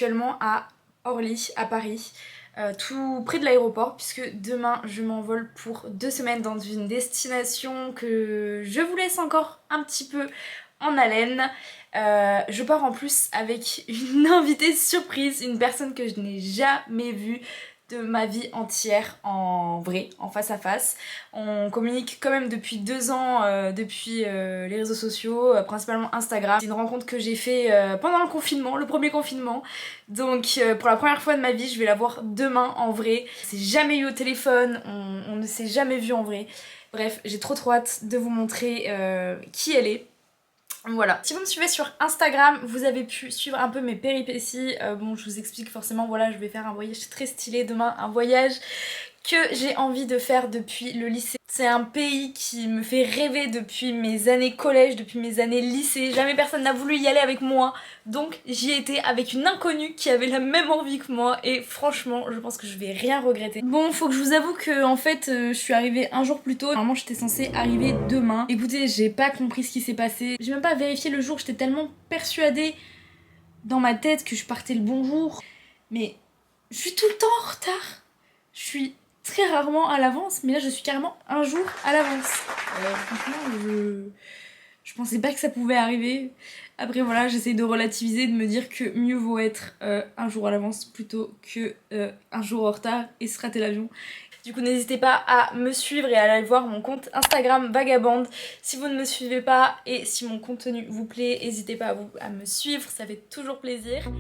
actuellement à Orly, à Paris, tout près de l'aéroport, puisque demain je m'envole pour 2 semaines dans une destination que je vous laisse encore un petit peu en haleine. Je pars en plus avec une invitée surprise, une personne que je n'ai jamais vue de ma vie entière en vrai, en face à face. On communique quand même depuis 2 ans, depuis les réseaux sociaux, principalement Instagram. C'est une rencontre que j'ai fait pendant le confinement, le premier confinement. Donc pour la première fois de ma vie, je vais la voir demain en vrai. On s'est jamais eu au téléphone, on ne s'est jamais vu en vrai. Bref, j'ai trop hâte de vous montrer qui elle est. Voilà. Si vous me suivez sur Instagram, vous avez pu suivre un peu mes péripéties. Bon, je vous explique forcément, voilà, je vais faire un voyage très stylé demain, un voyage que j'ai envie de faire depuis le lycée. C'est un pays qui me fait rêver depuis mes années collège, depuis mes années lycée. Jamais personne n'a voulu y aller avec moi, donc j'y ai été avec une inconnue qui avait la même envie que moi et franchement, je pense que je vais rien regretter. Bon, faut que je vous avoue que en fait, je suis arrivée un jour plus tôt. Normalement, j'étais censée arriver demain. Écoutez, j'ai pas compris ce qui s'est passé. J'ai même pas vérifié le jour, j'étais tellement persuadée dans ma tête que je partais le bon jour. Mais je suis tout le temps en retard. Je suis très rarement à l'avance, mais là je suis carrément un jour à l'avance. Franchement, je pensais pas que ça pouvait arriver. Après voilà, j'essaye de relativiser, de me dire que mieux vaut être un jour à l'avance plutôt que un jour en retard et se rater l'avion. Du coup, n'hésitez pas à me suivre et à aller voir mon compte Instagram Vagabande. Si vous ne me suivez pas et si mon contenu vous plaît, n'hésitez pas à me suivre, ça fait toujours plaisir.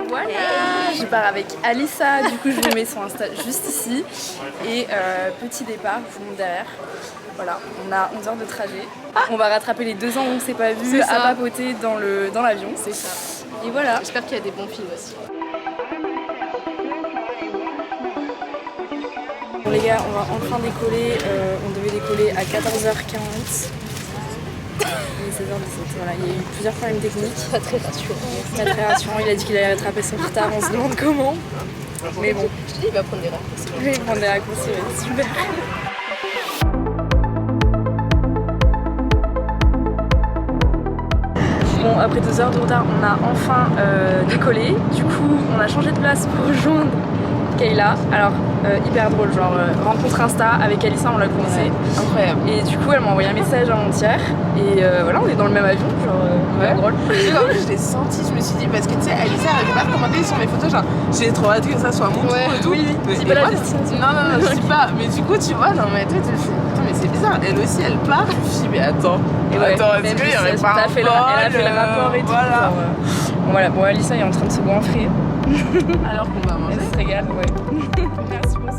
Voilà, je pars avec Alissa, du coup je vous mets son Insta juste ici. Et petit départ, je vous montre derrière. Voilà, on a 11 heures de trajet. On va rattraper les 2 ans où on s'est pas vu à papoter dans l'avion. C'est ça. Et voilà. J'espère qu'il y a des bons films aussi. Bon les gars, on va enfin décoller. On devait décoller à 14h40. Il est 16h17, voilà, il y a eu plusieurs problèmes techniques. Pas très rassurant. Pas très rassurant, il a dit qu'il allait rattraper son retard, on se demande comment. Mais bon. Je dis, il va prendre des raccourcis. Oui, il prend des raccourcis, ouais, super. Bon, après 2 heures de retard, on a enfin décollé. Du coup, on a changé de place pour rejoindre Kayla. Alors, hyper drôle, genre rencontre Insta avec Alissa, on la connaissait. Ouais, incroyable. Et du coup, elle m'a envoyé un message avant-hier. Et voilà, on est dans le même avion, genre ouais. drôle. En plus, je l'ai senti, je me suis dit, parce que tu sais, Alissa, elle avait pas recommandé sur mes photos, genre, j'ai trop hâte que ça soit mon tour et tout. Oui, c'est pas la destination. Non, je dis pas. Mais du coup, tu vois, dans ma tête, je me suis dit, putain, mais c'est bizarre, elle aussi, elle part. Je me suis dit, mais attends, est-ce qu'il y aurait pas un vol, elle a fait le rapport et tout. Voilà. Genre, voilà, bon, Alissa est en train de se goinfrer. Alors qu'on va manger. Elle se régale, ouais. Merci pour ce...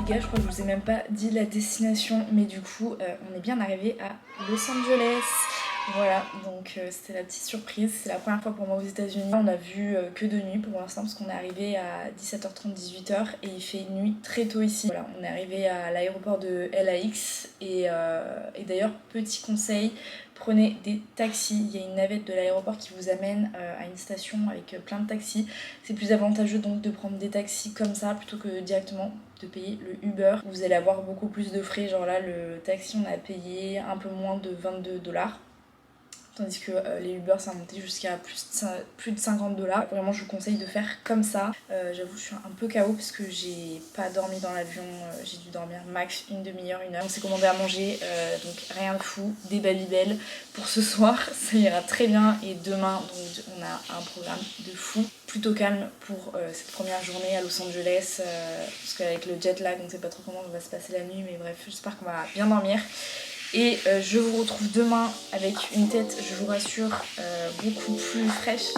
Gars, je crois que je vous ai même pas dit la destination, mais du coup on est bien arrivé à Los Angeles. Voilà, donc c'était la petite surprise, c'est la première fois pour moi aux États-Unis. On a vu que de nuit pour l'instant parce qu'on est arrivé à 17h30, 18h et il fait nuit très tôt ici. Voilà, on est arrivé à l'aéroport de LAX et d'ailleurs petit conseil, prenez des taxis. Il y a une navette de l'aéroport qui vous amène à une station avec plein de taxis. C'est plus avantageux donc de prendre des taxis comme ça plutôt que directement de payer le Uber. Vous allez avoir beaucoup plus de frais, genre là le taxi on a payé un peu moins de 22$. Tandis que les Uber ça a monté jusqu'à plus de 50$. Vraiment je vous conseille de faire comme ça. J'avoue je suis un peu KO parce que j'ai pas dormi dans l'avion. J'ai dû dormir max une demi-heure, 1 heure. On s'est commandé à manger, donc rien de fou. Des Babybel pour ce soir, ça ira très bien. Et demain donc, on a un programme de fou. Plutôt calme pour cette première journée à Los Angeles. Parce qu'avec le jet lag on sait pas trop comment va se passer la nuit. Mais bref j'espère qu'on va bien dormir. Et je vous retrouve demain avec une tête, je vous rassure, beaucoup plus fraîche.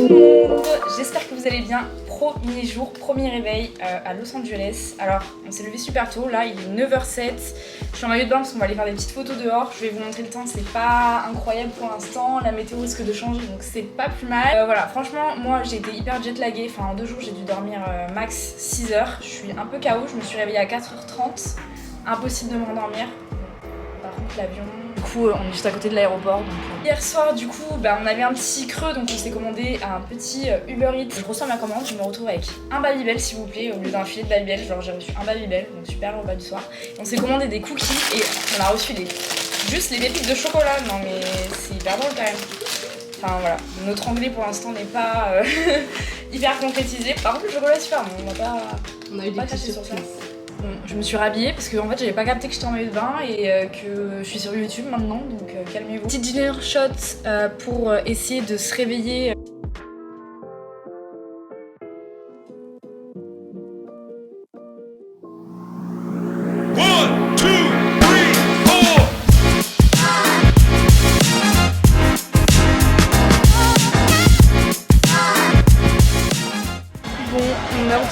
tout le monde, j'espère que vous allez bien. Premier jour, premier réveil à Los Angeles. Alors on s'est levé super tôt, là il est 9h07. Je suis en maillot de bain parce qu'on va aller faire des petites photos dehors. Je vais vous montrer le temps, c'est pas incroyable pour l'instant. La météo risque de changer donc c'est pas plus mal. Voilà, franchement moi j'ai été hyper jet laguée. Enfin en 2 jours j'ai dû dormir max 6 heures. Je suis un peu KO, je me suis réveillée à 4h30. Impossible de me rendormir. Par contre l'avion... Du coup on est juste à côté de l'aéroport donc... Hier soir du coup on avait un petit creux donc on s'est commandé un petit Uber Eats. Je reçois ma commande, je me retrouve avec un Babybel s'il vous plaît au lieu d'un filet de Babybel. Genre j'ai reçu un Babybel, donc super repas du soir. Et on s'est commandé des cookies et on a reçu juste les pépites de chocolat. Non mais c'est hyper drôle quand même. Enfin voilà, notre anglais pour l'instant n'est pas hyper concrétisé. Par contre le chocolat est super bon, on a eu des petites sur ça. Bon, je me suis rhabillée parce que en fait j'avais pas capté que j'étais en maillot de bain et que je suis sur YouTube maintenant donc calmez-vous. Petite dinner shot pour essayer de se réveiller.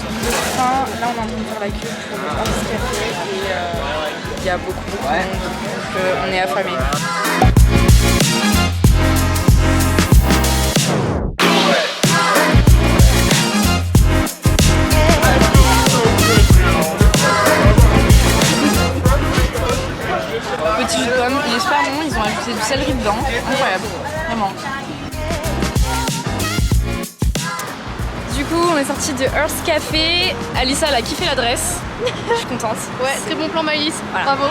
De faim. Là on est en train de faire la queue pour le Horse Café et il y a beaucoup de monde donc on est affamés. Petit jus de pomme, il est super bon, ils ont ajouté du céleri dedans, incroyable, vraiment. Du coup, on est sorti de Earth Café. Alissa, elle a kiffé l'adresse. Je suis contente. Ouais, très bon plan Maïlis. Voilà. Bravo.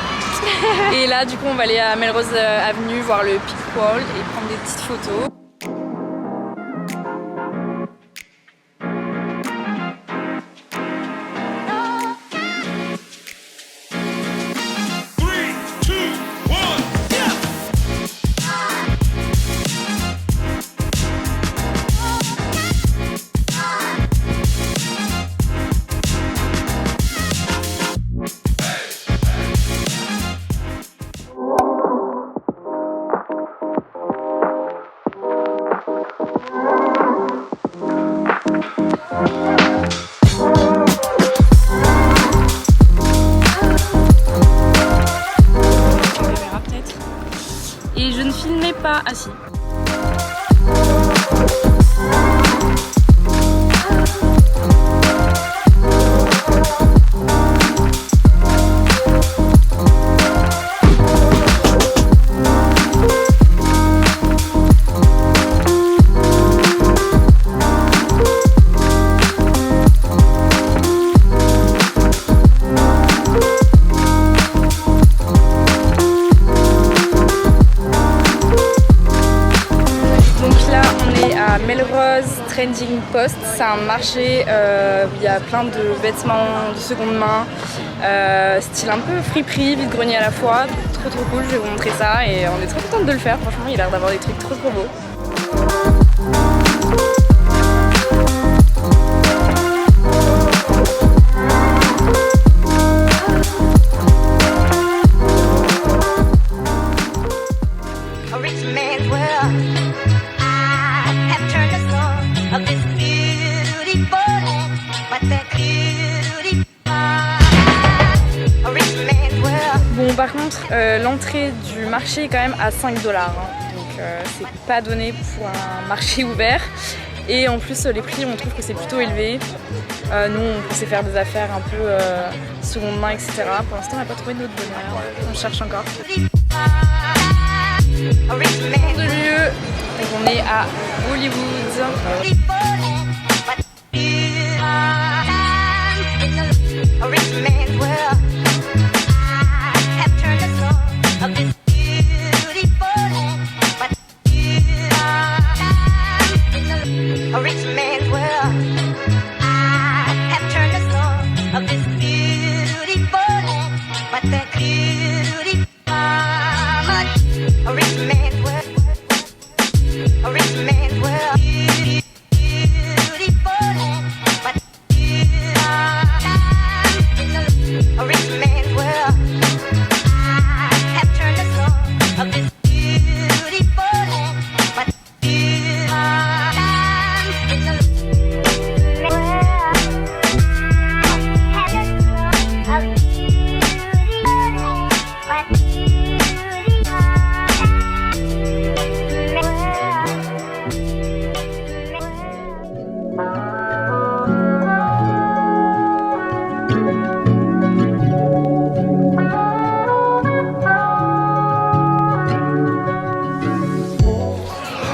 Et là, du coup, on va aller à Melrose Avenue voir le Peak Wall et prendre des petites photos. Et je ne filmais pas assis. Melrose Trending Post, c'est un marché où il y a plein de vêtements de seconde main, style un peu friperie, vide-grenier à la fois, trop cool, je vais vous montrer ça et on est trop contente de le faire, franchement il a l'air d'avoir des trucs trop beaux. Bon par contre l'entrée du marché est quand même à 5 $, hein. Donc c'est pas donné pour un marché ouvert et en plus les prix on trouve que c'est plutôt élevé. Nous on pensait faire des affaires un peu seconde main etc. Pour l'instant on n'a pas trouvé de notre bonheur, on cherche encore. De mieux, donc on est à Hollywood.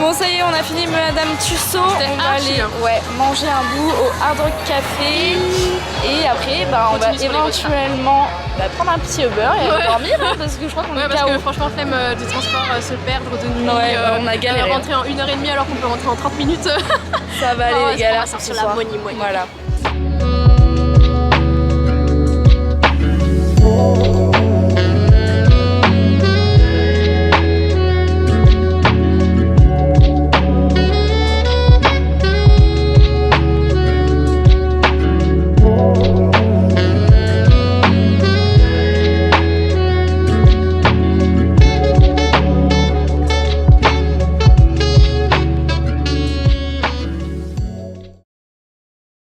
Bon, ça y est, on a fini Madame Tussaud. On va aller manger un bout au Hard Rock Café. Et après, on va éventuellement prendre un petit Uber et dormir parce que je crois qu'on est parce KO. que franchement, flemme du transport, se perdre de nuit. On a galéré. Rentrer en 1h30 alors qu'on peut rentrer en 30 minutes. Ça va aller, les gars. Sur la money. Voilà.